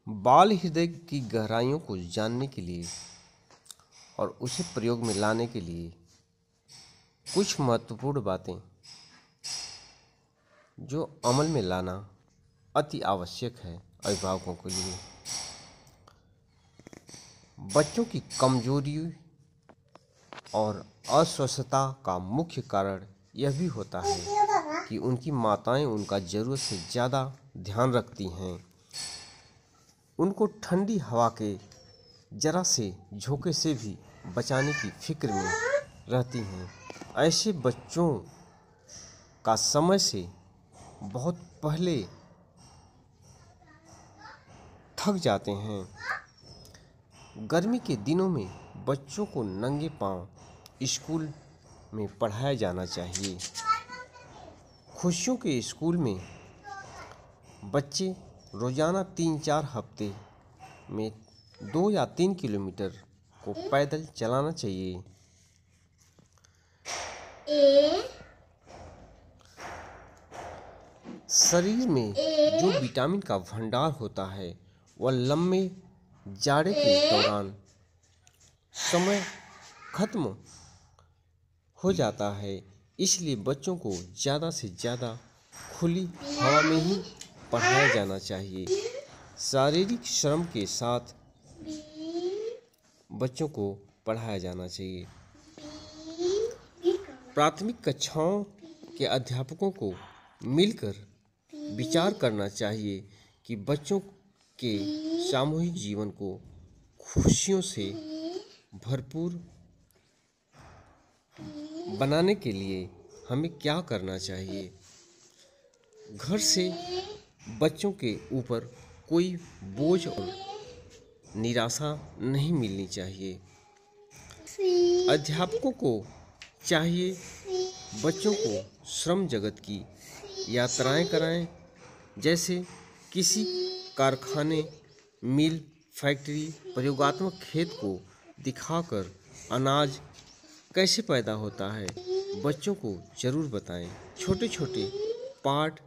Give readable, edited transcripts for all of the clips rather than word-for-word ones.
बाल हृदय की गहराइयों को जानने के लिए और उसे प्रयोग में लाने के लिए कुछ महत्वपूर्ण बातें जो अमल में लाना अति आवश्यक है अभिभावकों के लिए। बच्चों की कमजोरी और अस्वस्थता का मुख्य कारण यह भी होता है कि उनकी माताएं उनका ज़रूरत से ज़्यादा ध्यान रखती हैं, उनको ठंडी हवा के जरा से झोंके से भी बचाने की फिक्र में रहती हैं। ऐसे बच्चों का समय से बहुत पहले थक जाते हैं। गर्मी के दिनों में बच्चों को नंगे पांव स्कूल में पढ़ाया जाना चाहिए। खुशियों के स्कूल में बच्चे रोज़ाना 3-4 हफ्ते में 2 या 3 किलोमीटर को पैदल चलाना चाहिए। शरीर में जो विटामिन का भंडार होता है वह लंबे जाड़े के दौरान समय खत्म हो जाता है, इसलिए बच्चों को ज़्यादा से ज़्यादा खुली हवा में ही पढ़ाया जाना चाहिए। शारीरिक श्रम के साथ बच्चों को पढ़ाया जाना चाहिए। प्राथमिक कक्षाओं के अध्यापकों को मिलकर विचार करना चाहिए कि बच्चों के सामूहिक जीवन को खुशियों से भरपूर बनाने के लिए हमें क्या करना चाहिए। घर से बच्चों के ऊपर कोई बोझ और निराशा नहीं मिलनी चाहिए। अध्यापकों को चाहिए बच्चों को श्रम जगत की यात्राएं कराएं, जैसे किसी कारखाने, मिल, फैक्ट्री, प्रयोगात्मक खेत को दिखाकर अनाज कैसे पैदा होता है बच्चों को ज़रूर बताएं। छोटे छोटे पार्ट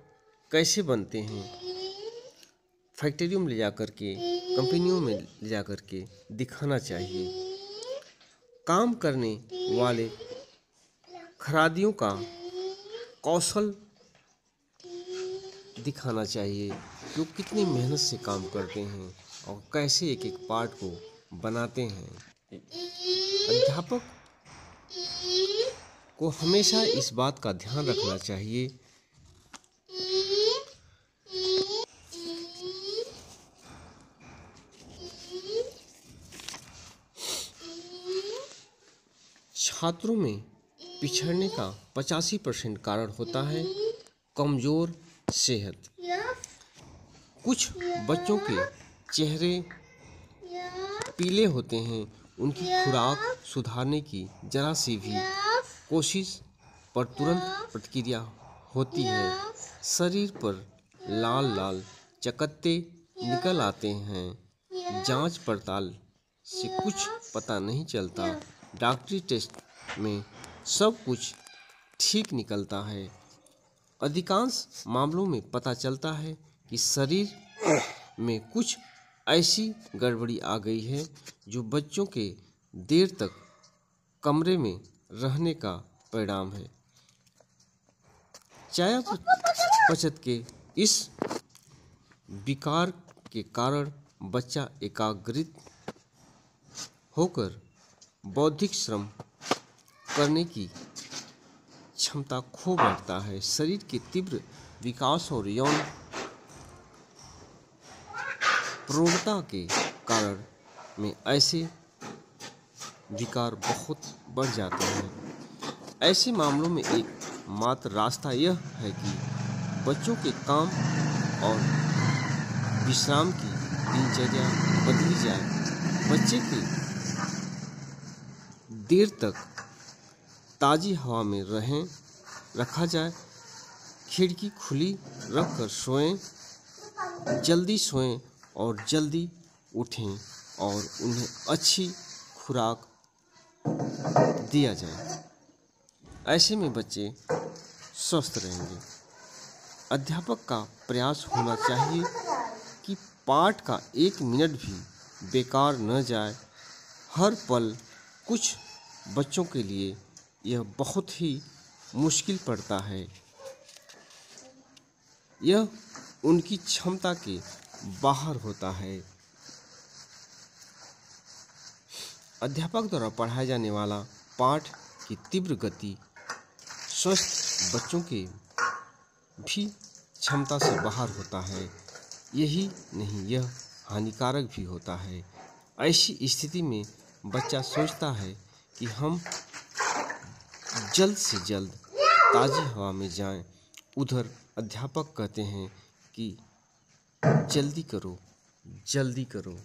कैसे बनते हैं फैक्ट्रियों में ले जाकर के, कंपनियों में ले जाकर के दिखाना चाहिए। काम करने वाले खरादियों का कौशल दिखाना चाहिए कि वो कितनी मेहनत से काम करते हैं और कैसे एक एक पार्ट को बनाते हैं। अध्यापक को हमेशा इस बात का ध्यान रखना चाहिए छात्रों में पिछड़ने का 85% कारण होता है कमज़ोर सेहत। कुछ बच्चों के चेहरे पीले होते हैं, उनकी खुराक सुधारने की जरा सी भी कोशिश पर तुरंत प्रतिक्रिया होती है। शरीर पर लाल लाल चकत्ते निकल आते हैं। जांच पड़ताल से कुछ पता नहीं चलता, डॉक्टरी टेस्ट में सब कुछ ठीक निकलता है। अधिकांश मामलों में पता चलता है कि शरीर में कुछ ऐसी गड़बड़ी आ गई है जो बच्चों के देर तक कमरे में रहने का परिणाम है। चयापचय के इस विकार के कारण बच्चा एकाग्रित होकर बौद्धिक श्रम करने की क्षमता खो बैठता है। शरीर के तीव्र विकास और यौन प्रौढ़ता के कारण में ऐसे विकार बहुत बढ़ जाते हैं। ऐसे मामलों में एकमात्र रास्ता यह है कि बच्चों के काम और विश्राम की दिनचर्या बदली जाए। बच्चे के देर तक ताज़ी हवा में रखा जाए। खिड़की खुली रखकर सोएं, जल्दी सोएं और जल्दी उठें और उन्हें अच्छी खुराक दिया जाए। ऐसे में बच्चे स्वस्थ रहेंगे। अध्यापक का प्रयास होना चाहिए कि पाठ का 1 मिनट भी बेकार न जाए। हर पल कुछ बच्चों के लिए यह बहुत ही मुश्किल पड़ता है। यह उनकी क्षमता के बाहर होता है। अध्यापक द्वारा पढ़ाया जाने वाला पाठ की तीव्र गति स्वस्थ बच्चों के भी क्षमता से बाहर होता है। यही नहीं, यह हानिकारक भी होता है। ऐसी स्थिति में बच्चा सोचता है कि हम जल्द से जल्द ताज़ी हवा में जाएं। उधर अध्यापक कहते हैं कि जल्दी करो, जल्दी करो।